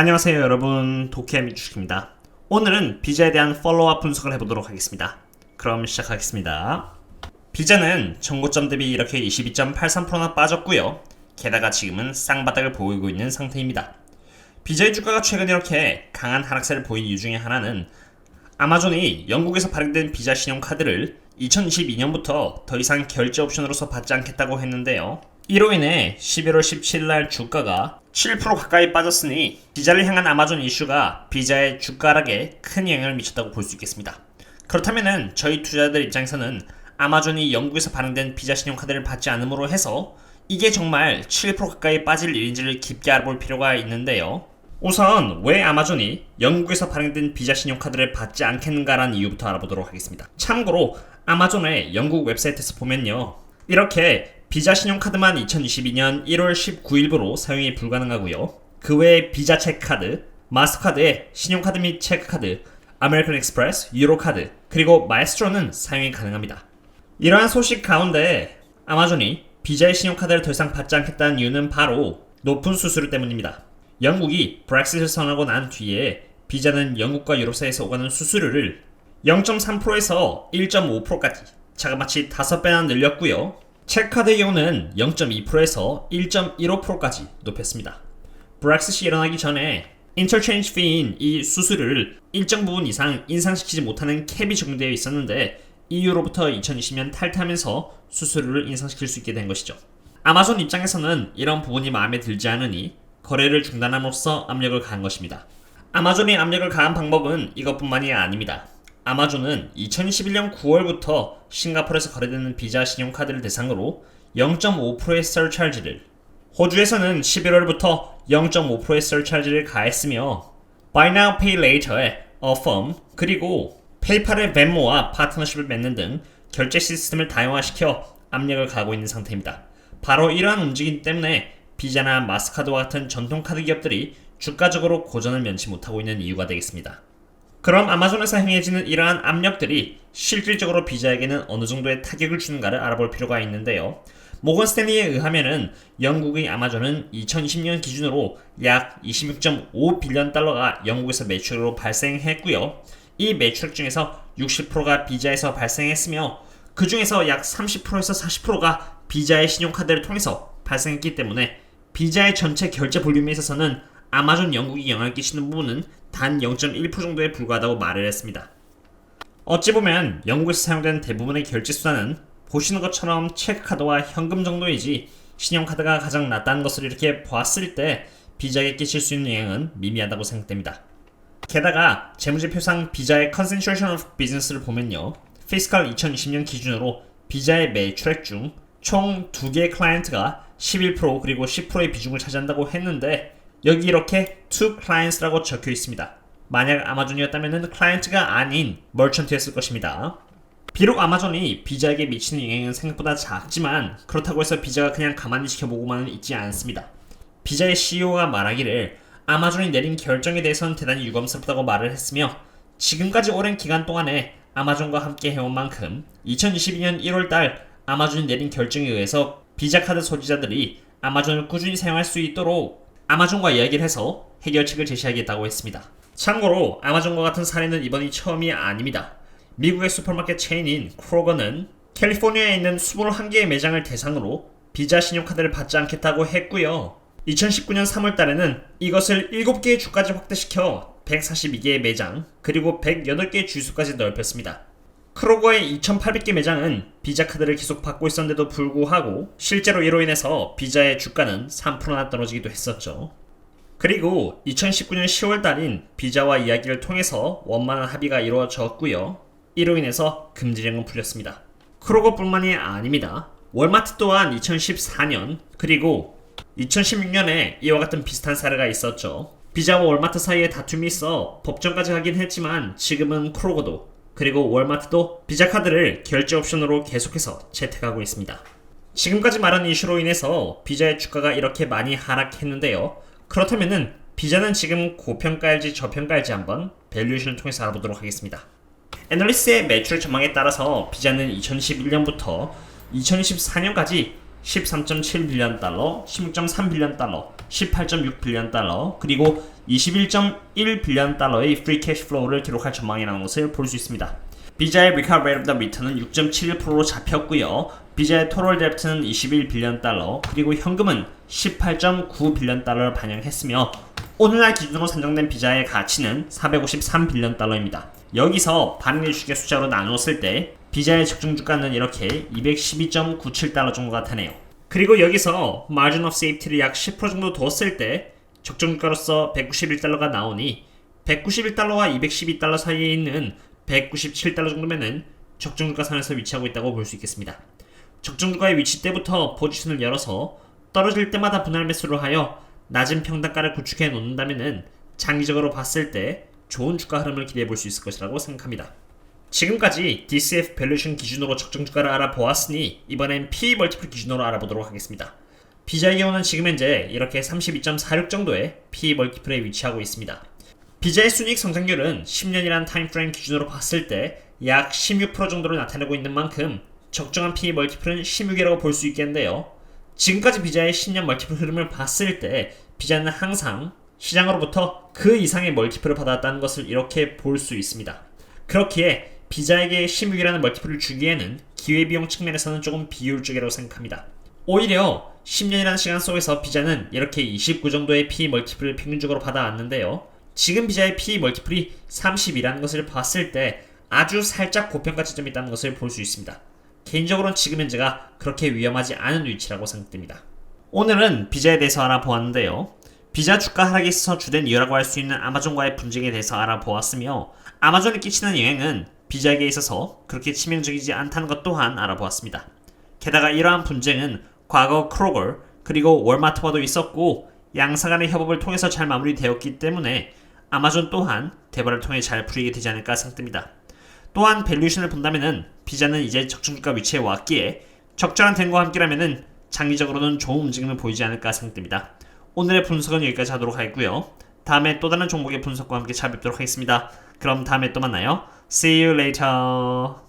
안녕하세요 여러분, 도케미 주식입니다. 오늘은 비자에 대한 팔로우업 분석을 해보도록 하겠습니다. 그럼 시작하겠습니다. 비자는 전고점 대비 이렇게 22.83%나 빠졌고요. 게다가 지금은 쌍바닥을 보이고 있는 상태입니다. 비자의 주가가 최근 이렇게 강한 하락세를 보인 이유 중에 하나는 아마존이 영국에서 발행된 비자 신용카드를 2022년부터 더 이상 결제 옵션으로서 받지 않겠다고 했는데요. 이로 인해 11월 17일 주가가 7% 가까이 빠졌으니 비자를 향한 아마존 이슈가 비자의 주가 하락에 큰 영향을 미쳤다고 볼 수 있겠습니다. 그렇다면 저희 투자자들 입장에서는 아마존이 영국에서 발행된 비자 신용카드를 받지 않음으로 해서 이게 정말 7% 가까이 빠질 일인지를 깊게 알아볼 필요가 있는데요. 우선 왜 아마존이 영국에서 발행된 비자 신용카드를 받지 않겠는가라는 이유부터 알아보도록 하겠습니다. 참고로 아마존의 영국 웹사이트에서 보면요, 이렇게 비자 신용카드만 2022년 1월 19일부로 사용이 불가능하고요. 그 외에 비자 체크카드, 마스터카드의 신용카드 및 체크카드, 아메리칸 익스프레스, 유로카드, 그리고 마에스트로는 사용이 가능합니다. 이러한 소식 가운데 아마존이 비자의 신용카드를 더 이상 받지 않겠다는 이유는 바로 높은 수수료 때문입니다. 영국이 브렉시트를 선언하고 난 뒤에 비자는 영국과 유럽 사이에서 오가는 수수료를 0.3%에서 1.5%까지 자그마치 5배나 늘렸고요. 체크카드의 경우는 0.2%에서 1.15%까지 높였습니다. 브렉시트이 일어나기 전에 인터체인지 피인 이 수수료를 일정 부분 이상 인상시키지 못하는 캡이 적용되어 있었는데 EU로부터 2020년 탈퇴하면서 수수료를 인상시킬 수 있게 된 것이죠. 아마존 입장에서는 이런 부분이 마음에 들지 않으니 거래를 중단함으로써 압력을 가한 것입니다. 아마존이 압력을 가한 방법은 이것뿐만이 아닙니다. 아마존은 2021년 9월부터 싱가포르에서 거래되는 비자 신용카드를 대상으로 0.5%의 서차지를, 호주에서는 11월부터 0.5%의 서차지를 가했으며 Buy Now Pay Later의 Affirm, 그리고 페이팔의 벤모와 파트너십을 맺는 등 결제 시스템을 다양화시켜 압력을 가하고 있는 상태입니다. 바로 이러한 움직임 때문에 비자나 마스카드와 같은 전통 카드 기업들이 주가적으로 고전을 면치 못하고 있는 이유가 되겠습니다. 그럼 아마존에서 행해지는 이러한 압력들이 실질적으로 비자에게는 어느 정도의 타격을 주는가를 알아볼 필요가 있는데요. 모건 스탠리에 의하면은 영국의 아마존은 2020년 기준으로 약 26.5 빌리언 달러가 영국에서 매출으로 발생했고요. 이 매출 중에서 60%가 비자에서 발생했으며 그 중에서 약 30%에서 40%가 비자의 신용카드를 통해서 발생했기 때문에 비자의 전체 결제 볼륨에 있어서는 아마존 영국이 영향을 끼치는 부분은 단 0.1% 정도에 불과하다고 말을 했습니다. 어찌 보면 영국에서 사용되는 대부분의 결제 수단은 보시는 것처럼 체크카드와 현금 정도이지 신용카드가 가장 낫다는 것을 이렇게 보았을 때 비자에게 끼칠 수 있는 영향은 미미하다고 생각됩니다. 게다가 재무제표상 비자의 Concentration of Business를 보면요, 피스칼 2020년 기준으로 비자의 매출액 중 총 2개의 클라이언트가 11% 그리고 10%의 비중을 차지한다고 했는데 여기 이렇게 two clients라고 적혀 있습니다. 만약 아마존이었다면 클라이언트가 아닌 머천트였을 것입니다. 비록 아마존이 비자에게 미치는 영향은 생각보다 작지만 그렇다고 해서 비자가 그냥 가만히 지켜보고만은 있지 않습니다. 비자의 CEO가 말하기를 아마존이 내린 결정에 대해서는 대단히 유감스럽다고 말을 했으며 지금까지 오랜 기간 동안에 아마존과 함께 해온 만큼 2022년 1월달 아마존이 내린 결정에 의해서 비자 카드 소지자들이 아마존을 꾸준히 사용할 수 있도록 아마존과 이야기를 해서 해결책을 제시하겠다고 했습니다. 참고로 아마존과 같은 사례는 이번이 처음이 아닙니다. 미국의 슈퍼마켓 체인인 크로거는 캘리포니아에 있는 21개의 매장을 대상으로 비자 신용카드를 받지 않겠다고 했고요. 2019년 3월달에는 이것을 7개의 주까지 확대시켜 142개의 매장 그리고 108개의 주유소까지 넓혔습니다. 크로거의 2,800개 매장은 비자 카드를 계속 받고 있었는데도 불구하고 실제로 이로 인해서 비자의 주가는 3%나 떨어지기도 했었죠. 그리고 2019년 10월 달인 비자와 이야기를 통해서 원만한 합의가 이루어졌고요. 이로 인해서 금지령은 풀렸습니다. 크로거뿐만이 아닙니다. 월마트 또한 2014년 그리고 2016년에 이와 같은 비슷한 사례가 있었죠. 비자와 월마트 사이에 다툼이 있어 법정까지 가긴 했지만 지금은 크로거도 그리고 월마트도 비자 카드를 결제 옵션으로 계속해서 채택하고 있습니다. 지금까지 말한 이슈로 인해서 비자의 주가가 이렇게 많이 하락했는데요. 그렇다면은 비자는 지금 고평가일지 저평가일지 한번 밸류에이션을 통해서 알아보도록 하겠습니다. 애널리스트의 매출 전망에 따라서 비자는 2011년부터 2024년까지 13.7 빌리언 달러, 16.3 빌리언 달러, 18.6 빌리언 달러, 그리고 21.1빌리언 달러의 프리 캐시 플로우를 기록할 전망이라는 것을 볼 수 있습니다. 비자의 리카버 레이트 오브 더 리턴은 6.71%로 잡혔고요. 비자의 토럴 뎁트는 21빌리언 달러, 그리고 현금은 18.9빌리언 달러를 반영했으며 오늘날 기준으로 산정된 비자의 가치는 453빌리언 달러입니다. 여기서 반응의 주식의 숫자로 나누었을 때 비자의 적정 주가는 이렇게 212.97달러 정도가 되네요. 그리고 여기서 마진 오브 세이프티를 약 10% 정도 뒀을 때 적정 주가로서 191달러가 나오니 191달러와 212달러 사이에 있는 197달러 정도면은 적정 주가 선에서 위치하고 있다고 볼 수 있겠습니다. 적정 주가의 위치 때부터 포지션을 열어서 떨어질 때마다 분할 매수를 하여 낮은 평단가를 구축해 놓는다면은 장기적으로 봤을 때 좋은 주가 흐름을 기대해 볼 수 있을 것이라고 생각합니다. 지금까지 DCF 밸류에이션 기준으로 적정 주가를 알아보았으니 이번엔 PE 멀티플 기준으로 알아보도록 하겠습니다. 비자의 경우는 지금 현재 이렇게 32.46 정도의 PE 멀티플에 위치하고 있습니다. 비자의 순이익 성장률은 10년이라는 타임프레임 기준으로 봤을 때 약 16% 정도를 나타내고 있는 만큼 적정한 PE 멀티플은 16이라고 볼 수 있겠는데요. 지금까지 비자의 10년 멀티플 흐름을 봤을 때 비자는 항상 시장으로부터 그 이상의 멀티플을 받았다는 것을 이렇게 볼 수 있습니다. 그렇기에 비자에게 16이라는 멀티플을 주기에는 기회비용 측면에서는 조금 비효율적이라고 생각합니다. 오히려 10년이라는 시간 속에서 비자는 이렇게 29 정도의 PE 멀티플을 평균적으로 받아왔는데요. 지금 비자의 PE 멀티플이 30이라는 것을 봤을 때 아주 살짝 고평가 지점이 있다는 것을 볼 수 있습니다. 개인적으로는 지금 현재가 그렇게 위험하지 않은 위치라고 생각됩니다. 오늘은 비자에 대해서 알아보았는데요. 비자 주가 하락에 있어서 주된 이유라고 할 수 있는 아마존과의 분쟁에 대해서 알아보았으며 아마존이 끼치는 영향은 비자에게 있어서 그렇게 치명적이지 않다는 것 또한 알아보았습니다. 게다가 이러한 분쟁은 과거 크로거 그리고 월마트와도 있었고 양사 간의 협업을 통해서 잘 마무리되었기 때문에 아마존 또한 대화를 통해 잘 풀리게 되지 않을까 생각됩니다. 또한 밸류에이션을 본다면은 비자는 이제 적정 주가 위치에 왔기에 적절한 대응과 함께라면은 장기적으로는 좋은 움직임을 보이지 않을까 생각됩니다. 오늘의 분석은 여기까지 하도록 하겠고요. 다음에 또 다른 종목의 분석과 함께 찾아뵙도록 하겠습니다. 그럼 다음에 또 만나요. See you later.